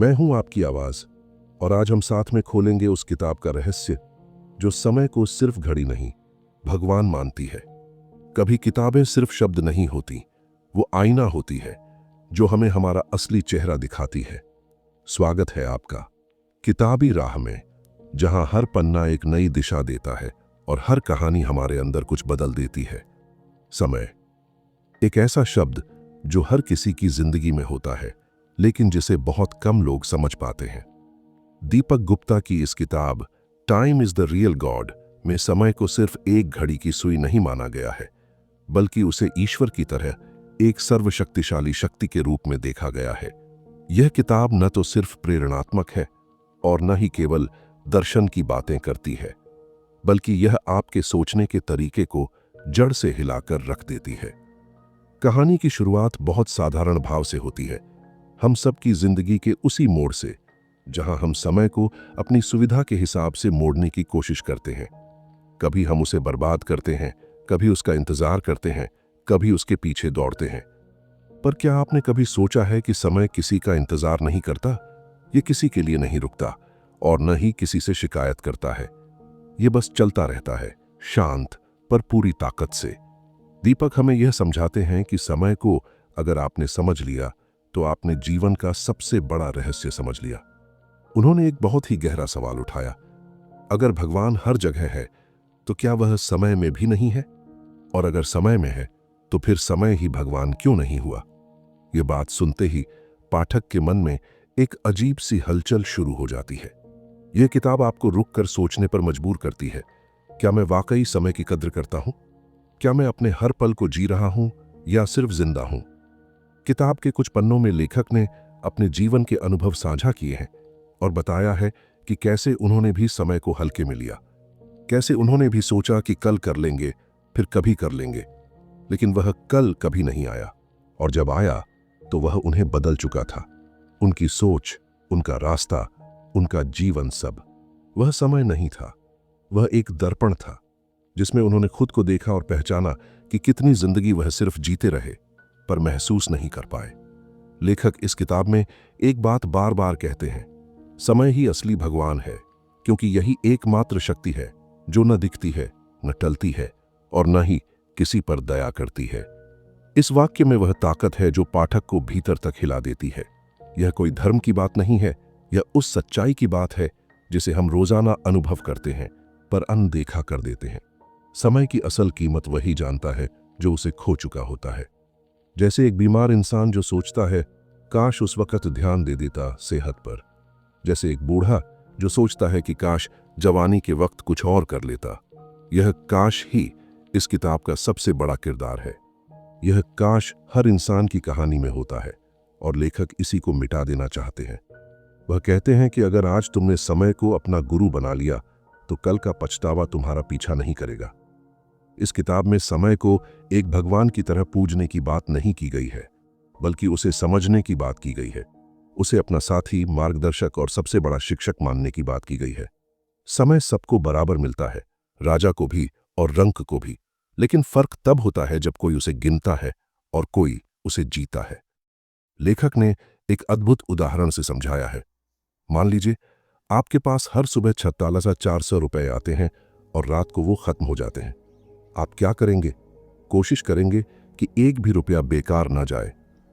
मैं हूं आपकी आवाज, और आज हम साथ में खोलेंगे उस किताब का रहस्य जो समय को सिर्फ घड़ी नहीं, भगवान मानती है। कभी किताबें सिर्फ शब्द नहीं होती, वो आईना होती है जो हमें हमारा असली चेहरा दिखाती है। स्वागत है आपका किताबी राह में, जहां हर पन्ना एक नई दिशा देता है और हर कहानी हमारे अंदर कुछ बदल देती है। समय एक ऐसा शब्द जो हर किसी की जिंदगी में होता है, लेकिन जिसे बहुत कम लोग समझ पाते हैं। दीपक गुप्ता की इस किताब time is the real God में समय को सिर्फ एक घड़ी की सुई नहीं माना गया है, बल्कि उसे ईश्वर की तरह एक सर्वशक्तिशाली शक्ति के रूप में देखा गया है। यह किताब न तो सिर्फ प्रेरणात्मक है और न ही केवल दर्शन की बातें करती है, बल्कि यह आपके सोचने के तरीके को जड़ से हिलाकर रख देती है। कहानी की शुरुआत बहुत साधारण भाव से होती है, हम सबकी जिंदगी के उसी मोड़ से, जहां हम समय को अपनी सुविधा के हिसाब से मोड़ने की कोशिश करते हैं। कभी हम उसे बर्बाद करते हैं, कभी उसका इंतजार करते हैं, कभी उसके पीछे दौड़ते हैं। पर क्या आपने कभी सोचा है कि समय किसी का इंतजार नहीं करता? ये किसी के लिए नहीं रुकता और न ही किसी से शिकायत करता है। ये बस चलता रहता है, शांत पर पूरी ताकत से। दीपक हमें यह समझाते हैं कि समय को अगर आपने समझ लिया तो आपने जीवन का सबसे बड़ा रहस्य समझ लिया। उन्होंने एक बहुत ही गहरा सवाल उठाया, अगर भगवान हर जगह है तो क्या वह समय में भी नहीं है? और अगर समय में है तो फिर समय ही भगवान क्यों नहीं हुआ? यह बात सुनते ही पाठक के मन में एक अजीब सी हलचल शुरू हो जाती है। यह किताब आपको रुककर सोचने पर मजबूर करती है, क्या मैं वाकई समय की कद्र करता हूं? क्या मैं अपने हर पल को जी रहा हूं या सिर्फ जिंदा हूं? किताब के कुछ पन्नों में लेखक ने अपने जीवन के अनुभव साझा किए हैं और बताया है कि कैसे उन्होंने भी समय को हल्के में लिया, कैसे उन्होंने भी सोचा कि कल कर लेंगे, फिर कभी कर लेंगे, लेकिन वह कल कभी नहीं आया। और जब आया तो वह उन्हें बदल चुका था। उनकी सोच, उनका रास्ता, उनका जीवन, सब। वह समय नहीं था, वह एक दर्पण था जिसमें उन्होंने खुद को देखा और पहचाना कि कितनी जिंदगी वह सिर्फ जीते रहे पर महसूस नहीं कर पाए। लेखक इस किताब में एक बात बार बार कहते हैं, समय ही असली भगवान है, क्योंकि यही एकमात्र शक्ति है जो न दिखती है, न टलती है और न ही किसी पर दया करती है। इस वाक्य में वह ताकत है जो पाठक को भीतर तक हिला देती है। यह कोई धर्म की बात नहीं है, यह उस सच्चाई की बात है जिसे हम रोजाना अनुभव करते हैं पर अनदेखा कर देते हैं। समय की असल कीमत वही जानता है जो उसे खो चुका होता है। जैसे एक बीमार इंसान जो सोचता है काश उस वक्त ध्यान दे देता सेहत पर। जैसे एक बूढ़ा जो सोचता है कि काश जवानी के वक्त कुछ और कर लेता। यह काश ही इस किताब का सबसे बड़ा किरदार है। यह काश हर इंसान की कहानी में होता है और लेखक इसी को मिटा देना चाहते हैं। वह कहते हैं कि अगर आज तुमने समय को अपना गुरु बना लिया तो कल का पछतावा तुम्हारा पीछा नहीं करेगा। इस किताब में समय को एक भगवान की तरह पूजने की बात नहीं की गई है, बल्कि उसे समझने की बात की गई है। उसे अपना साथी, मार्गदर्शक और सबसे बड़ा शिक्षक मानने की बात की गई है। समय सबको बराबर मिलता है, राजा को भी और रंक को भी, लेकिन फर्क तब होता है जब कोई उसे गिनता है और कोई उसे जीता है। लेखक ने एक अद्भुत उदाहरण से समझाया है। मान लीजिए आपके पास हर सुबह 46,400 रुपए आते हैं और रात को वो खत्म हो जाते हैं। आप क्या करेंगे? कोशिश करेंगे कि एक भी रुपया बेकार ना जाए।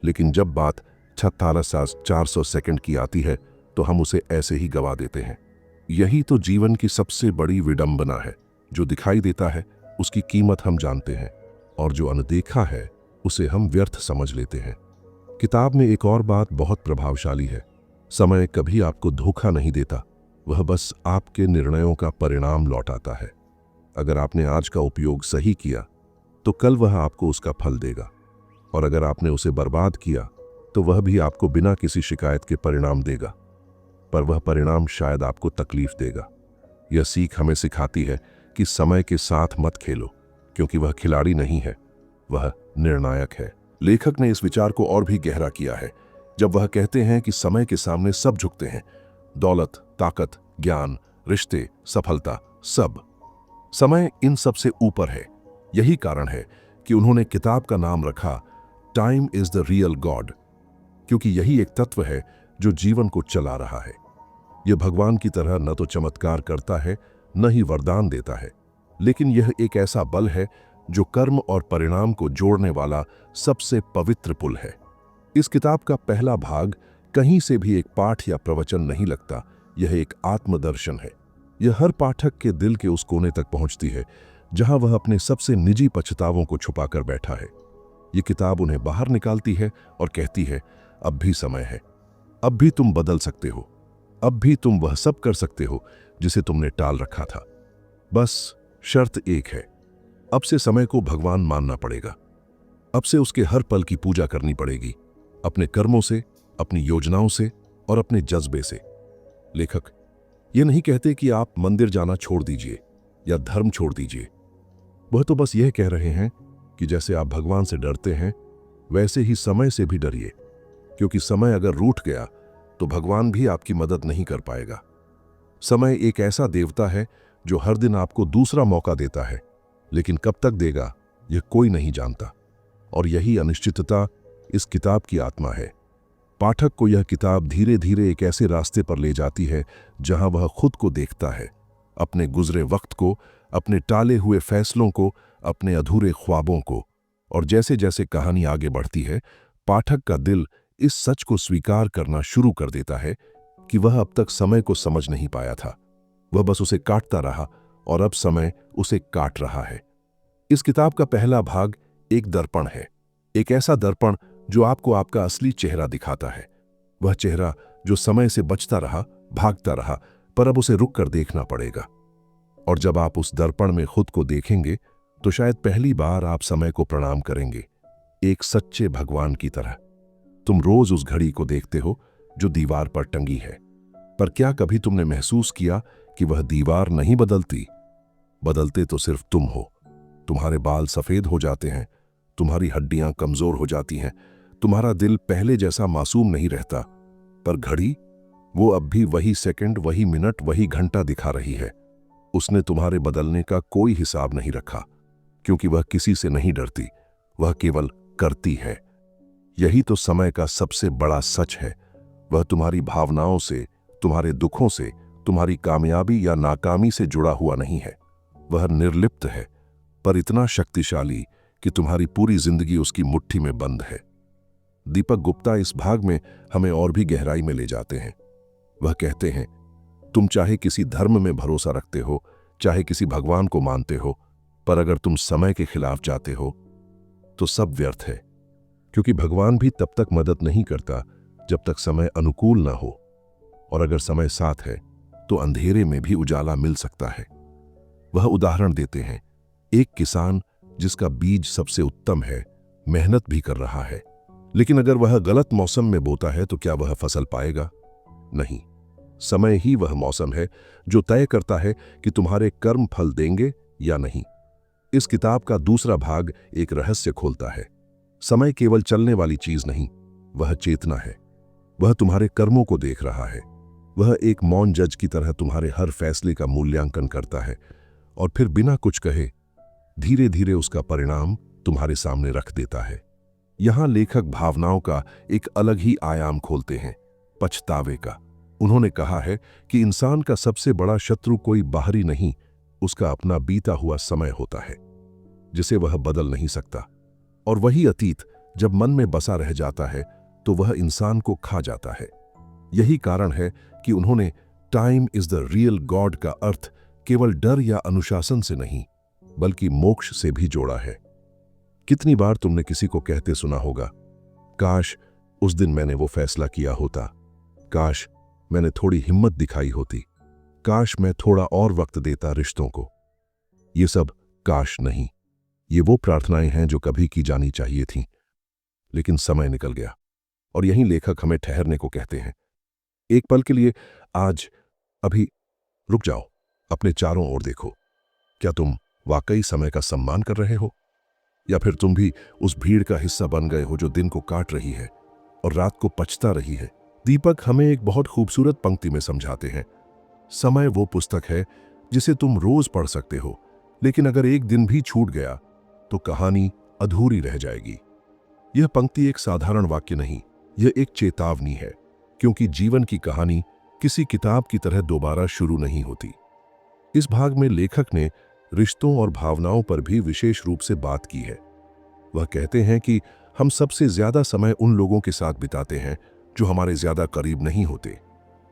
लेकिन जब बात 46,400 सेकंड की आती है तो हम उसे ऐसे ही गवा देते हैं। यही तो जीवन की सबसे बड़ी विडंबना है। जो दिखाई देता है उसकी कीमत हम जानते हैं और जो अनदेखा है उसे हम व्यर्थ समझ लेते हैं। किताब में एक और बात बहुत प्रभावशाली है। समय कभी आपको धोखा नहीं देता, वह बस आपके निर्णयों का परिणाम लौटाता है। अगर आपने आज का उपयोग सही किया तो कल वह आपको उसका फल देगा, और अगर आपने उसे बर्बाद किया तो वह भी आपको बिना किसी शिकायत के परिणाम देगा, पर वह परिणाम शायद आपको तकलीफ देगा। यह सीख हमें सिखाती है कि समय के साथ मत खेलो, क्योंकि वह खिलाड़ी नहीं है, वह निर्णायक है। लेखक ने इस विचार को और भी गहरा किया है जब वह कहते हैं कि समय के सामने सब झुकते हैं, दौलत, ताकत, ज्ञान, रिश्ते, सफलता, सब। समय इन सब से ऊपर है। यही कारण है कि उन्होंने किताब का नाम रखा time is the real God, क्योंकि यही एक तत्व है जो जीवन को चला रहा है। यह भगवान की तरह न तो चमत्कार करता है, न ही वरदान देता है, लेकिन यह एक ऐसा बल है जो कर्म और परिणाम को जोड़ने वाला सबसे पवित्र पुल है। इस किताब का पहला भाग कहीं से भी एक पाठ या प्रवचन नहीं लगता, यह एक आत्मदर्शन है। यह हर पाठक के दिल के उस कोने तक पहुंचती है जहां वह अपने सबसे निजी पछतावों को छुपाकर बैठा है। यह किताब उन्हें बाहर निकालती है और कहती है, अब भी समय है, अब भी तुम बदल सकते हो, अब भी तुम वह सब कर सकते हो जिसे तुमने टाल रखा था। बस शर्त एक है, अब से समय को भगवान मानना पड़ेगा। अब से उसके हर पल की पूजा करनी पड़ेगी, अपने कर्मों से, अपनी योजनाओं से और अपने जज्बे से। लेखक ये नहीं कहते कि आप मंदिर जाना छोड़ दीजिए या धर्म छोड़ दीजिए। वह तो बस यह कह रहे हैं कि जैसे आप भगवान से डरते हैं, वैसे ही समय से भी डरिए, क्योंकि समय अगर रूठ गया तो भगवान भी आपकी मदद नहीं कर पाएगा। समय एक ऐसा देवता है जो हर दिन आपको दूसरा मौका देता है, लेकिन कब तक देगा यह कोई नहीं जानता। और यही अनिश्चितता इस किताब की आत्मा है। पाठक को यह किताब धीरे धीरे एक ऐसे रास्ते पर ले जाती है जहां वह खुद को देखता है, अपने गुजरे वक्त को, अपने टाले हुए फैसलों को, अपने अधूरे ख्वाबों को। और जैसे जैसे कहानी आगे बढ़ती है, पाठक का दिल इस सच को स्वीकार करना शुरू कर देता है कि वह अब तक समय को समझ नहीं पाया था। वह बस उसे काटता रहा और अब समय उसे काट रहा है। इस किताब का पहला भाग एक दर्पण है, एक ऐसा दर्पण जो आपको आपका असली चेहरा दिखाता है। वह चेहरा जो समय से बचता रहा, भागता रहा, पर अब उसे रुक कर देखना पड़ेगा। और जब आप उस दर्पण में खुद को देखेंगे तो शायद पहली बार आप समय को प्रणाम करेंगे, एक सच्चे भगवान की तरह। तुम रोज उस घड़ी को देखते हो जो दीवार पर टंगी है, पर क्या कभी तुमने महसूस किया कि वह दीवार नहीं बदलती? बदलते तो सिर्फ तुम हो। तुम्हारे बाल सफेद हो जाते हैं, तुम्हारी हड्डियां कमजोर हो जाती हैं, तुम्हारा दिल पहले जैसा मासूम नहीं रहता, पर घड़ी, वो अब भी वही सेकंड, वही मिनट, वही घंटा दिखा रही है। उसने तुम्हारे बदलने का कोई हिसाब नहीं रखा, क्योंकि वह किसी से नहीं डरती, वह केवल करती है। यही तो समय का सबसे बड़ा सच है। वह तुम्हारी भावनाओं से, तुम्हारे दुखों से, तुम्हारी कामयाबी या नाकामी से जुड़ा हुआ नहीं है। वह निर्लिप्त है, पर इतना शक्तिशाली कि तुम्हारी पूरी जिंदगी उसकी मुट्ठी में बंद है। दीपक गुप्ता इस भाग में हमें और भी गहराई में ले जाते हैं। वह कहते हैं, तुम चाहे किसी धर्म में भरोसा रखते हो, चाहे किसी भगवान को मानते हो, पर अगर तुम समय के खिलाफ जाते हो तो सब व्यर्थ है, क्योंकि भगवान भी तब तक मदद नहीं करता जब तक समय अनुकूल ना हो। और अगर समय साथ है तो अंधेरे में भी उजाला मिल सकता है। वह उदाहरण देते हैं, एक किसान जिसका बीज सबसे उत्तम है, मेहनत भी कर रहा है, लेकिन अगर वह गलत मौसम में बोता है तो क्या वह फसल पाएगा? नहीं। समय ही वह मौसम है जो तय करता है कि तुम्हारे कर्म फल देंगे या नहीं। इस किताब का दूसरा भाग एक रहस्य खोलता है। समय केवल चलने वाली चीज नहीं, वह चेतना है। वह तुम्हारे कर्मों को देख रहा है। वह एक मौन जज की तरह तुम्हारे हर फैसले का मूल्यांकन करता है और फिर बिना कुछ कहे धीरे धीरे उसका परिणाम तुम्हारे सामने रख देता है। यहां लेखक भावनाओं का एक अलग ही आयाम खोलते हैं, पछतावे का। उन्होंने कहा है कि इंसान का सबसे बड़ा शत्रु कोई बाहरी नहीं, उसका अपना बीता हुआ समय होता है, जिसे वह बदल नहीं सकता। और वही अतीत जब मन में बसा रह जाता है तो वह इंसान को खा जाता है। यही कारण है कि उन्होंने time is the real God का अर्थ केवल डर या अनुशासन से नहीं, बल्कि मोक्ष से भी जोड़ा है। कितनी बार तुमने किसी को कहते सुना होगा, काश उस दिन मैंने वो फैसला किया होता, काश मैंने थोड़ी हिम्मत दिखाई होती, काश मैं थोड़ा और वक्त देता रिश्तों को। ये सब काश नहीं, ये वो प्रार्थनाएं हैं जो कभी की जानी चाहिए थीं, लेकिन समय निकल गया। और यहीं लेखक हमें ठहरने को कहते हैं। एक पल के लिए, आज, अभी रुक जाओ, अपने चारों ओर देखो। क्या तुम वाकई समय का सम्मान कर रहे हो, या फिर तुम भी उस भीड़ का हिस्सा बन गए हो जो दिन को काट रही है और रात को पचता रही है? दीपक हमें एक बहुत खूबसूरत पंक्ति में समझाते हैं, समय वो पुस्तक है जिसे तुम रोज पढ़ सकते हो, लेकिन अगर एक दिन भी छूट गया तो कहानी अधूरी रह जाएगी। यह पंक्ति एक साधारण वाक्य नहीं, यह एक चेतावनी है। क्योंकि जीवन की कहानी किसी किताब की तरह दोबारा शुरू नहीं होती। इस भाग में लेखक ने रिश्तों और भावनाओं पर भी विशेष रूप से बात की है। वह कहते हैं कि हम सबसे ज्यादा समय उन लोगों के साथ बिताते हैं जो हमारे ज्यादा करीब नहीं होते,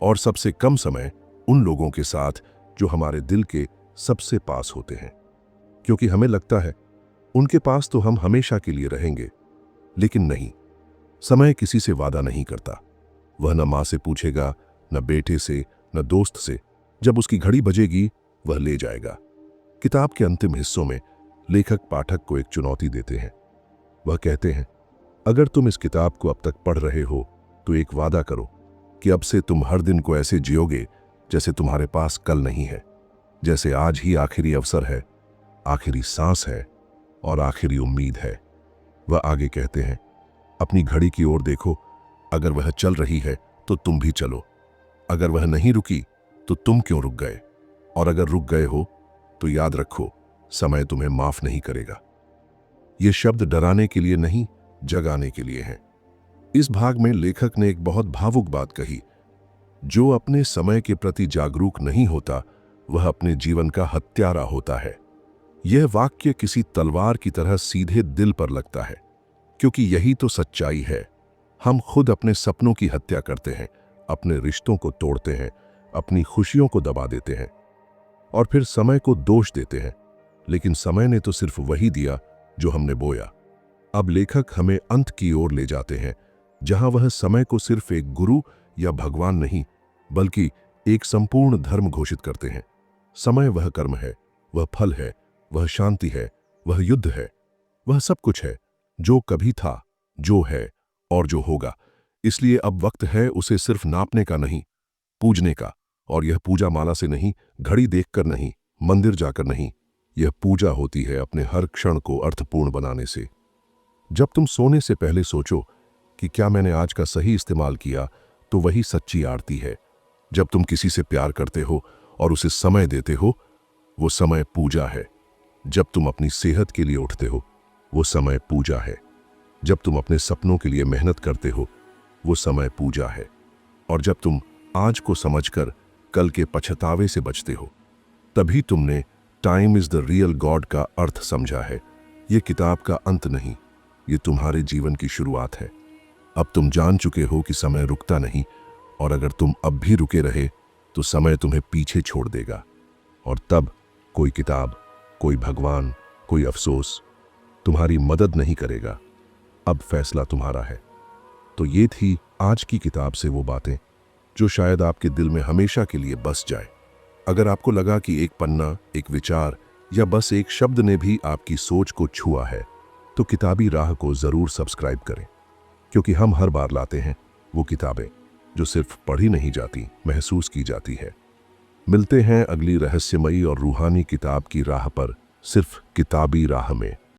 और सबसे कम समय उन लोगों के साथ जो हमारे दिल के सबसे पास होते हैं। क्योंकि हमें लगता है उनके पास तो हम हमेशा के लिए रहेंगे, लेकिन नहीं, समय किसी से वादा नहीं करता। वह न मां से पूछेगा, न बेटे से, न दोस्त से। जब उसकी घड़ी बजेगी वह ले जाएगा। किताब के अंतिम हिस्सों में लेखक पाठक को एक चुनौती देते हैं। वह कहते हैं, अगर तुम इस किताब को अब तक पढ़ रहे हो तो एक वादा करो कि अब से तुम हर दिन को ऐसे जियोगे जैसे तुम्हारे पास कल नहीं है, जैसे आज ही आखिरी अवसर है, आखिरी सांस है और आखिरी उम्मीद है। वह आगे कहते हैं, अपनी घड़ी की ओर देखो, अगर वह चल रही है तो तुम भी चलो। अगर वह नहीं रुकी तो तुम क्यों रुक गए, और अगर रुक गए हो तो याद रखो, समय तुम्हें माफ नहीं करेगा। ये शब्द डराने के लिए नहीं, जगाने के लिए हैं। इस भाग में लेखक ने एक बहुत भावुक बात कही, जो अपने समय के प्रति जागरूक नहीं होता वह अपने जीवन का हत्यारा होता है। यह वाक्य किसी तलवार की तरह सीधे दिल पर लगता है, क्योंकि यही तो सच्चाई है। हम खुद अपने सपनों की हत्या करते हैं, अपने रिश्तों को तोड़ते हैं, अपनी खुशियों को दबा देते हैं और फिर समय को दोष देते हैं। लेकिन समय ने तो सिर्फ वही दिया जो हमने बोया। अब लेखक हमें अंत की ओर ले जाते हैं, जहां वह समय को सिर्फ एक गुरु या भगवान नहीं, बल्कि एक संपूर्ण धर्म घोषित करते हैं। समय वह कर्म है, वह फल है, वह शांति है, वह युद्ध है, वह सब कुछ है जो कभी था, जो है और जो होगा। इसलिए अब वक्त है उसे सिर्फ नापने का नहीं, पूजने का। और यह पूजा माला से नहीं, घड़ी देखकर नहीं, मंदिर जाकर नहीं, यह पूजा होती है अपने हर क्षण को अर्थपूर्ण बनाने से। जब तुम सोने से पहले सोचो कि क्या मैंने आज का सही इस्तेमाल किया, तो वही सच्ची आरती है। जब तुम किसी से प्यार करते हो और उसे समय देते हो, वो समय पूजा है। जब तुम अपनी सेहत के लिए उठते हो, वो समय पूजा है। जब तुम अपने सपनों के लिए मेहनत करते हो, वो समय पूजा है। और जब तुम आज को समझकर कल के पछतावे से बचते हो, तभी तुमने time is the real God का अर्थ समझा है। ये किताब का अंत नहीं, ये तुम्हारे जीवन की शुरुआत है। अब तुम जान चुके हो कि समय रुकता नहीं, और अगर तुम अब भी रुके रहे तो समय तुम्हें पीछे छोड़ देगा। और तब कोई किताब, कोई भगवान, कोई अफसोस तुम्हारी मदद नहीं करेगा। अब फैसला तुम्हारा है। तो ये थी आज की किताब से वो बातें जो शायद आपके दिल में हमेशा के लिए बस जाए। अगर आपको लगा कि एक पन्ना, एक विचार या बस एक शब्द ने भी आपकी सोच को छुआ है, तो किताबी राह को जरूर सब्सक्राइब करें, क्योंकि हम हर बार लाते हैं वो किताबें जो सिर्फ पढ़ी नहीं जाती, महसूस की जाती है। मिलते हैं अगली रहस्यमयी और रूहानी किताब की राह पर, सिर्फ किताबी राह में।